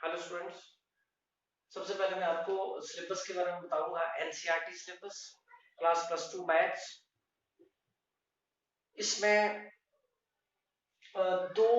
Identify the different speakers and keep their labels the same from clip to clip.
Speaker 1: Hello students. सबसे पहले मैं आपको सिलेबस के बारे में बताऊंगा। NCERT syllabus class +2 maths. इसमें दो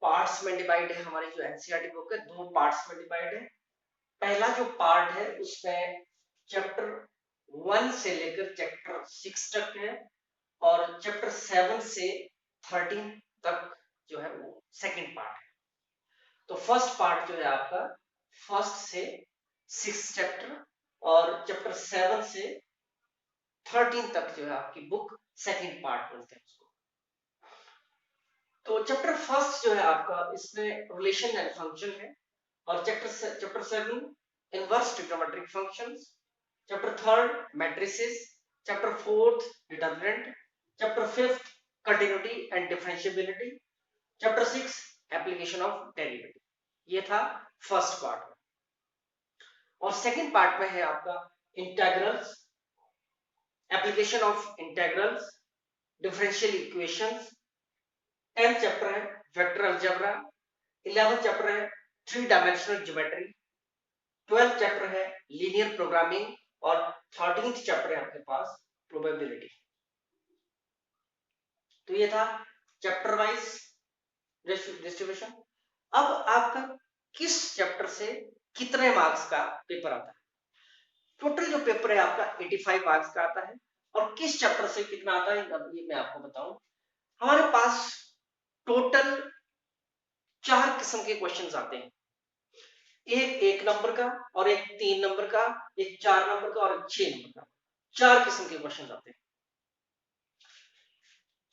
Speaker 1: पार्ट्स में डिवाइड है। हमारी जो एनसीईआरटी बुक है दो पार्ट्स में डिवाइड है। पहला जो पार्ट है उसमें चैप्टर 1 से लेकर चैप्टर 6 तक है और चैप्टर 7 से 13 तक जो है वो सेकंड पार्ट है। तो फर्स्ट पार्ट जो है आपका फर्स्ट से 6 चैप्टर और चैप्टर 7 से 13 तक जो है आपकी बुक सेकंड पार्ट बोलते हैं उसको। तो चैप्टर फर्स्ट जो है आपका इसमें रिलेशन एंड फंक्शन है और chapter 7 inverse trigonometric functions, chapter 3 matrices, chapter 4 determinant, chapter 5 continuity and differentiability, chapter 6 application of derivative. ये था फर्स्ट पार्ट। और सेकंड पार्ट में है आपका integrals, application of integrals, differential equations. 10th chapter है vector algebra, 11th chapter है three dimensional geometry, 12th chapter है linear programming और 13th चैप्टर है आपके पास प्रोबेबिलिटी। तो ये था चैप्टर वाइज डिस्ट्रीब्यूशन। अब आपका किस चैप्टर से कितने मार्क्स का पेपर आता है? टोटल जो पेपर है आपका 85 मार्क्स का आता है। और किस चैप्टर से कितना आता है अब ये मैं आपको बताऊं। हमारे पास टोटल 4 किस्म के क्वेश्चंस आते हैं। एक 1 नंबर का और एक 3 नंबर का, एक 4 नंबर का और एक 6 नंबर का। 4 किस्म के क्वेश्चंस आते हैं।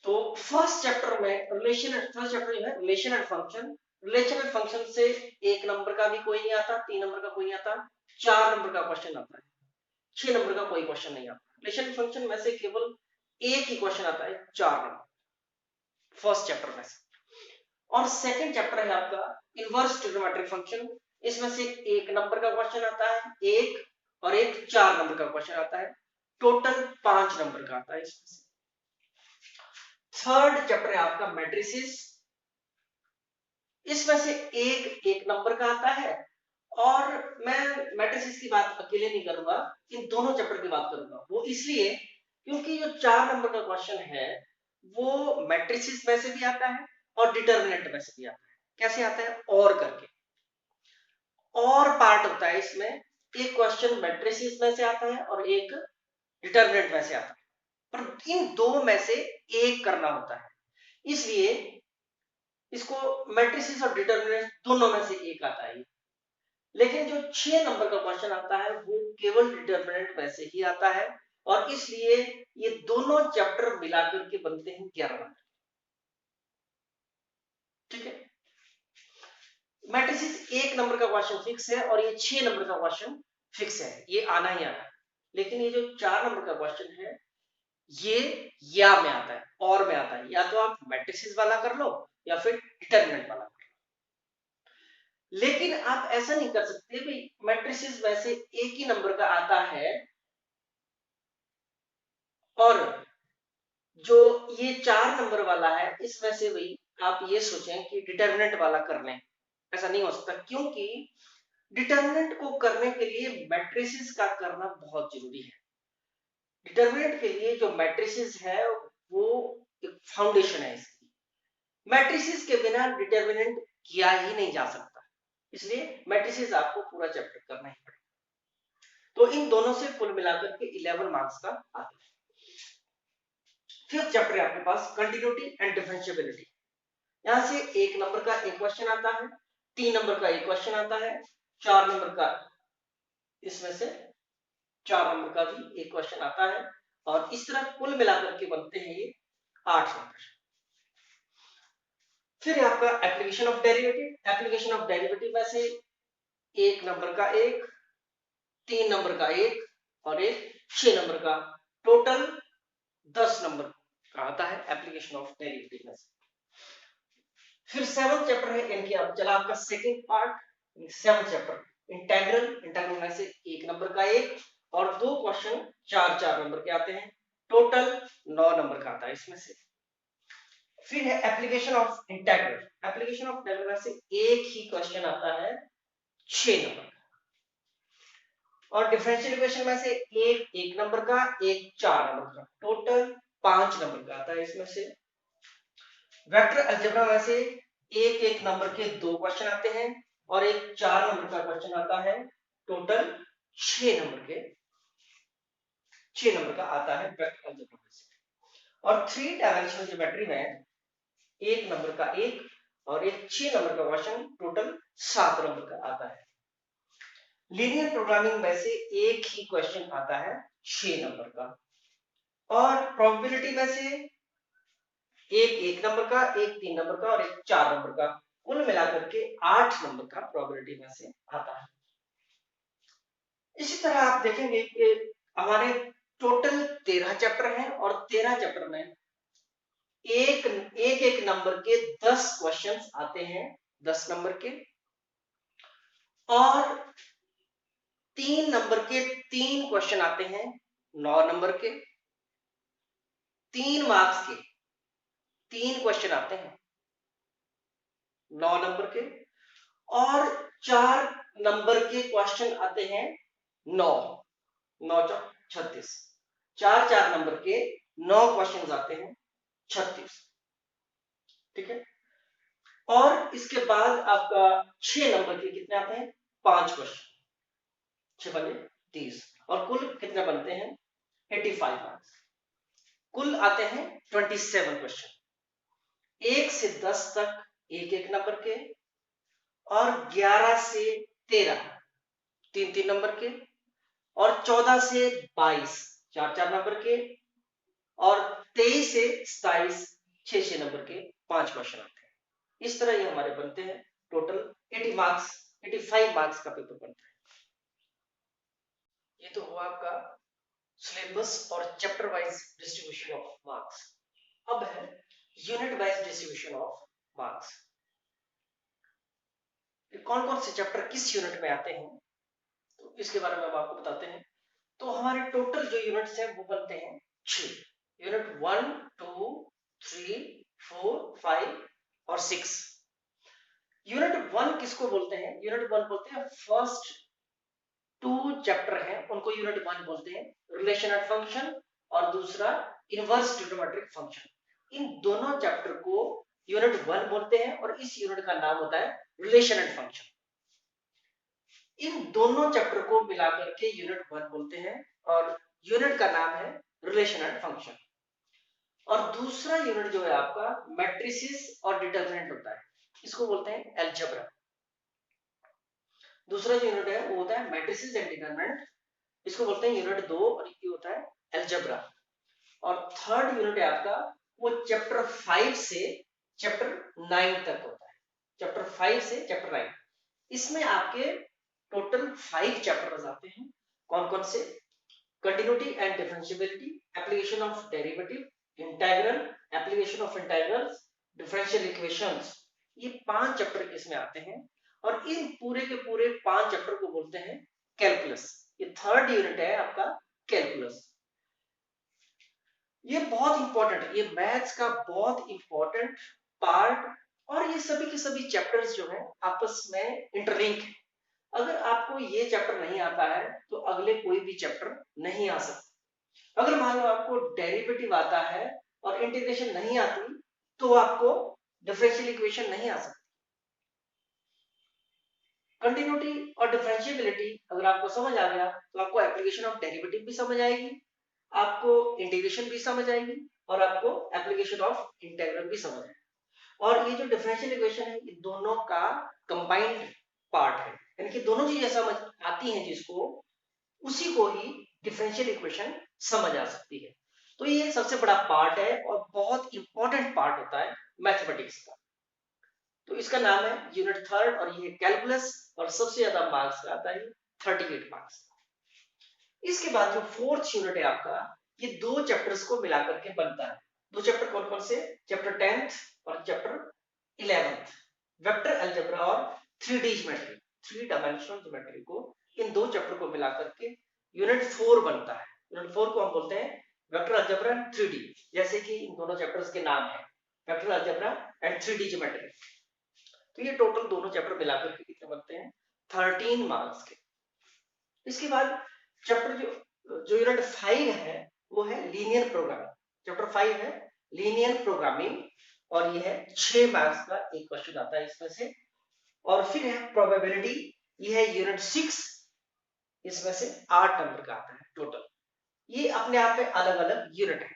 Speaker 1: तो फर्स्ट चैप्टर में फर्स्ट चैप्टर जो है relation and function. Relation and function से 1 नंबर का भी कोई नहीं आता, 3 नंबर का कोई नहीं आता, 4 नंबर का क्वेश्चन आता है, 6 नंबर का कोई क्वेश्चन नहीं आता। रिलेशन फंक्शन में से केवल एक ही क्वेश्चन आता है 4 नंबर फर्स्ट चैप्टर में से। और सेकंड चैप्टर है आपका इनवर्स ट्रिग्नोमेट्रिक फंक्शन। इसमें से 1 नंबर का क्वेश्चन आता है, एक और एक 4 नंबर का क्वेश्चन आता है। टोटल 5 नंबर का आता है इसमें से। थर्ड चैप्टर है आपका मैट्रिसेस। इसमें से एक 1 नंबर का आता है और मैं मैट्रिसेस की बात अकेले नहीं करूंगा, इन दोनों चैप्टर की बात करूंगा। वो इसलिए क्योंकि जो 4 नंबर का क्वेश्चन है वो मैट्रिसेस में से भी आता है और डिटरमिनेंट में से भी आता है। कैसे आता है? और करके और पार्ट होता है इसमें। एक क्वेश्चन मैट्रिसेस में से आता है और एक डिटरमिनेंट में से आता है, पर इन दो में से एक करना होता है। इसलिए इसको मैट्रिसेस और डिटरमिनेंट दोनों में से एक आता है। लेकिन जो 6 नंबर का क्वेश्चन आता है वो केवल डिटरमिनेंट में से ही आता है और इसलिए ये दोनों चैप्टर मिलाकर के बनते हैं 11 नंबर। ठीक है। मैट्रिसेस 1 नंबर का क्वेश्चन फिक्स है और ये 6 नंबर का क्वेश्चन फिक्स है, ये आना ही आना है। लेकिन ये जो 4 नंबर का क्वेश्चन है ये या में आता है, और में आता है। या तो आप मैट्रिसेस वाला कर लो या फिर डिटरमिनेंट वाला कर लो। लेकिन आप ऐसा नहीं कर सकते भाई मैट्रिसेस वैसे एक ही नंबर का आता है और जो ये 4 नंबर वाला है इसमें से भाई आप ये सोचें कि डिटरमिनेंट वाला कर लें। ऐसा नहीं हो सकता, क्योंकि डिटरमिनेंट को करने के लिए मैट्रिसेस का करना बहुत जरूरी है। डिटरमिनेंट के लिए जो मैट्रिसेस है वो एक फाउंडेशन है इसकी। मैट्रिसेस के बिना डिटरमिनेंट किया ही नहीं जा सकता, इसलिए मैट्रिसेस आपको पूरा चैप्टर करना ही पड़ेगा। तो इन दोनों से कुल मिलाकर के 11 मार्क्स का आता है। फिफ्थ चैप्टर है आपके पास कंटिन्यूटी एंड डिफरेंशिएबिलिटी। यहां से 1 नंबर का एक क्वेश्चन आता है, 3 नंबर का एक क्वेश्चन आता है, 4 नंबर का इसमें से 4 नंबर का भी एक क्वेश्चन आता है और इस तरह कुल मिलाकर के बनते हैं ये 8 नंबर। फिर आपका application of derivative. Application of derivative में से 1 नंबर का एक, 3 नंबर का एक और एक 6 नंबर का, टोटल 10 नंबर का आता है एप्लीकेशन ऑफ डेरिवेटिव में से। फिर 7th चैप्टर है इनकी। अब चला आपका second part 7th chapter integral. Integral में से 1 नंबर का एक और दो क्वेश्चन 4 नंबर के आते हैं। टोटल 9 नंबर का आता है इसमें से। फिर है application of integral. Application of integral में से एक ही क्वेश्चन आता है 6 नंबर का। और डिफरेंशियल इक्वेशन में से एक 1 नंबर का, एक 4 नंबर का, टोटल 5 नंबर का आता है इसमें से। वेक्टर अलजेब्रा में से एक 1 नंबर के 2 क्वेश्चन आते हैं और एक 4 नंबर का क्वेश्चन आता है, टोटल 6 नंबर के 6 नंबर का आता है वेक्टर अलजेब्रा में से। और 3 डायमेंशनल ज्योमेट्री में 1 नंबर का एक और एक 6 नंबर का क्वेश्चन, टोटल 7 नंबर का आता है। लीनियर प्रोग्रामिंग में से एक ही क्वेश्चन आता है 6 नंबर का। और प्रोबेबिलिटी में से एक 1 नंबर का, एक 3 नंबर का और एक 4 नंबर का, कुल मिलाकर के 8 नंबर का प्रोबेबिलिटी में से आता है। इसी तरह आप देखेंगे कि हमारे टोटल 13 चैप्टर हैं और 13 चैप्टर में एक नंबर के 10 क्वेश्चंस आते हैं, 10 नंबर के। और 3 नंबर के 3 क्वेश्चन आते हैं 9 नंबर के। 3 मार्क्स के 3 क्वेश्चन आते हैं 9 नंबर के। और 4 नंबर के क्वेश्चन आते हैं 9 9 36। 4 नंबर के 9 क्वेश्चन आते हैं 36। ठीक है। और इसके बाद आपका 6 नंबर के कितने आते हैं, 5 क्वेश्चन, 6 बने 30। और कुल कितने बनते हैं, 85 मार्क्स। कुल आते हैं 27 क्वेश्चन, 1 से 10 तक एक एक नंबर के, और 11 से 13 3 नंबर के, और 14 से 22 4 नंबर के, और 23 से 27 6 नंबर के 5 क्वेश्चन आते हैं। इस तरह ये हमारे बनते हैं, टोटल 80 मार्क्स 85 मार्क्स का पेपर बनता है। ये तो हुआ आपका सिलेबस और chapter wise distribution of marks. अब है unit wise distribution of marks. कौन कौन से चैप्टर किस यूनिट में आते हैं, तो इसके बारे में हम आपको बताते हैं। तो हमारे टोटल जो यूनिट्स हैं वो बनते हैं 6। यूनिट 1 2 3 4 5 और 6। यूनिट 1 किसको बोलते हैं, यूनिट 1 बोलते हैं फर्स्ट 2 चैप्टर हैं उनको यूनिट 1 बोलते हैं, रिलेशन एंड फंक्शन, और दूसरा इनवर्स ट्रिग्नोमेट्रिक फंक्शन। इन दोनों चैप्टर को यूनिट 1 बोलते हैं और इस यूनिट का नाम होता है रिलेशन एंड फंक्शन। इन दोनों चैप्टर को मिलाकर के यूनिट 1 बोलते हैं और यूनिट का नाम है रिलेशन एंड फंक्शन। और दूसरा यूनिट जो है आपका मैट्रिसेस और डिटरमिनेंट होता है, इसको बोलते हैं अलजेब्रा। दूसरा जो यूनिट है वो होता है मैट्रिसेस एंड डिटरमिनेंट, इसको बोलते हैं यूनिट 2 और ये होता है अलजेब्रा। और थर्ड यूनिट है आपका वो चैप्टर 5 से चैप्टर 9 तक होता है, चैप्टर 5 से चैप्टर 9। इसमें आपके टोटल 5 चैप्टर्स आते हैं। कौन कौन से, continuity and differentiability, application of derivative, integral, application of integrals, differential equations, ये 5 चैप्टर इसमें आते हैं। और इन पूरे के पूरे 5 चैप्टर को बोलते हैं कैलकुलस। ये थर्ड यूनिट है आपका कैलकुलस। ये बहुत इंपॉर्टेंट है, ये मैथ्स का बहुत इंपॉर्टेंट पार्ट। और ये सभी के सभी चैप्टर्स जो हैं आपस में इंटरलिंक है। अगर आपको ये चैप्टर नहीं आता है तो अगले कोई भी चैप्टर नहीं आ सकता। अगर मान लो आपको डेरिवेटिव आता है और इंटीग्रेशन नहीं आती तो आपको डिफरेंशियल इक्वेशन नहीं आ सकती। कंटिन्यूटी और डिफरेंशिएबिलिटी अगर आपको समझ आ गया तो आपको एप्लीकेशन ऑफ डेरिवेटिव भी समझ आएगी, आपको इंटीग्रेशन भी समझ आएगी, और आपको एप्लीकेशन ऑफ इंटीग्रल भी समझ आएगी। और ये जो डिफरेंशियल इक्वेशन है ये दोनों का कंबाइंड पार्ट है, यानी कि दोनों चीजें समझ आती हैं जिसको, उसी को ही डिफरेंशियल इक्वेशन समझ आ सकती है। तो ये सबसे बड़ा पार्ट है और बहुत इंपॉर्टेंट पार्ट होता है मैथमेटिक्स का। तो इसका नाम है यूनिट थर्ड और ये कैलकुलस, और सबसे ज्यादा मार्क्स का आता है 38 मार्क्स। इसके बाद जो फोर्थ यूनिट है आपका, ये 2 चैप्टर्स को मिलाकर के बनता है। 2 चैप्टर कौन कौन से, चैप्टर 10th और चैप्टर 11th, वेक्टर अलजेब्रा और 3D ज्योमेट्री, 3 डायमेंशनल ज्योमेट्री को, इन 2 चैप्टर को मिलाकर के यूनिट 4 बनता है। यूनिट 4 को हम बोलते हैं वेक्टर अलजेब्रा एंड 3D, जैसे कि इन दोनों चैप्टर्स के नाम है vector algebra and 3D geometry. तो ये टोटल दोनों चैप्टर मिलाकर के कितने बनते हैं, 13 मार्क्स के। इसके बाद चैप्टर जो यूनिट 5 है वो है लीनियर प्रोग्रामिंग। चैप्टर 5 है लीनियर प्रोग्रामिंग और ये है 6 मार्क्स का एक क्वेश्चन आता है इसमें से। और फिर है प्रोबेबिलिटी, ये है यूनिट 6, इसमें से 8 नंबर का आता है टोटल। ये अपने आप में अलग अलग यूनिट है,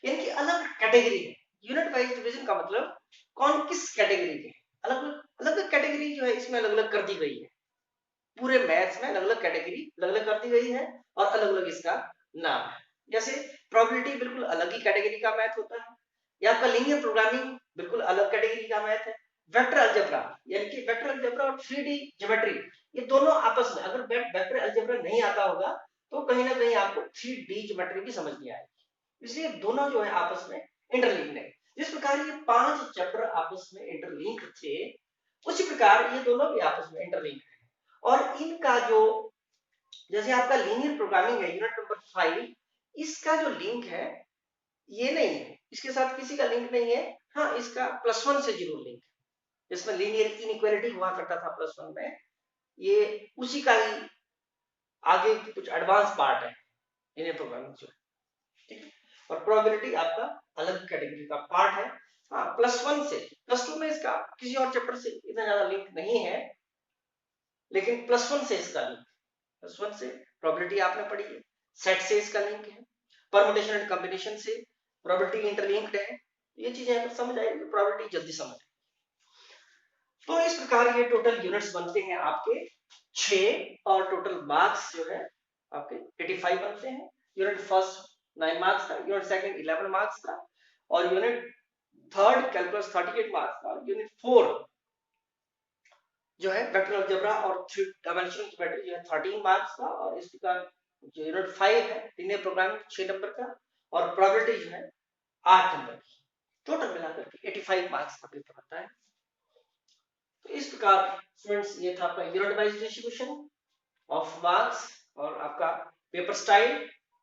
Speaker 1: इनकी अलग कैटेगरी है। यूनिट वाइज डिवीजन का मतलब कौन किस कैटेगरी के, अलग अलग कैटेगरी जो है इसमें अलग अलग कर दी गई है। पूरे मैथ्स में अलग अलग कैटेगरी अलग अलग कर दी गई है और अलग अलग इसका नाम है। जैसे प्रोबेबिलिटी बिल्कुल अलग ही कैटेगरी का मैथ होता है, या आपका लीनियर प्रोग्रामिंग बिल्कुल अलग कैटेगरी का मैथ है। वेक्टर अलजेब्रा यानी कि वेक्टर अलजेब्रा और 3D ज्योमेट्री, ये दोनों आपस में, अगर वेक्टर अलजेब्रा नहीं आता होगा तो कहीं ना कहीं आपको 3D ज्योमेट्री भी समझ नहीं आएगी। इसलिए दोनों जो है आपस में इंटरलिंक्ड है। जिस प्रकार ये 5 चैप्टर आपस में इंटरलिंक्ड थे, उसी प्रकार ये दोनों भी आपस में इंटरलिंक्ड है। और इनका जो, जैसे आपका लीनियर प्रोग्रामिंग है यूनिट नंबर 5, इसका जो लिंक है ये नहीं है, इसके साथ किसी का लिंक नहीं है। हाँ, इसका +1 से जरूर लिंक है, जिसमें लीनियर इनइक्वालिटी हुआ करता था +1 में, ये उसी का ही आगे कुछ एडवांस पार्ट है लीनियर प्रोग्रामिंग जो, ठीक है। और प्रोबेबिलिटी आपका अलग कैटेगरी का पार्ट है। हाँ, +1 से +2 में इसका किसी और चैप्टर से इतना ज्यादा लिंक नहीं है, लेकिन +1 से इसका लिंक, +1 से प्रोबेबिलिटी आपने पढ़ी है, सेट से इसका लिंक है, परम्यूटेशन एंड कॉम्बिनेशन से प्रोबेबिलिटी इंटरलिंक्ड है। ये चीजें अगर समझ आएगी तो प्रोबेबिलिटी जल्दी समझ। तो इस प्रकार ये टोटल यूनिट्स बनते हैं आपके 6 और टोटल मार्क्स जो है आपके 85 बनते हैं। यूनिट फर्स्ट 9 मार्क्स का, यूनिट सेकंड 11 मार्क्स का, और यूनिट थर्ड कैलकुलस 38 मार्क्स का, यूनिट 4 जो है वेक्टर अलजेब्रा और 3 डायमेंशनल ज्योमेट्री जो है 13 मार्क्स का, और इस प्रकार जो यूनिट 5 है लीनियर प्रोग्रामिंग 6 नंबर का, और प्रोबेबिलिटी जो है 8 नंबर की। टोटल मिलाकर के 85 मार्क्स का पेपर आता है। तो इस प्रकार स्टूडेंट्स ये था आपका unit wise distribution of marks और आपका पेपर स्टाइल।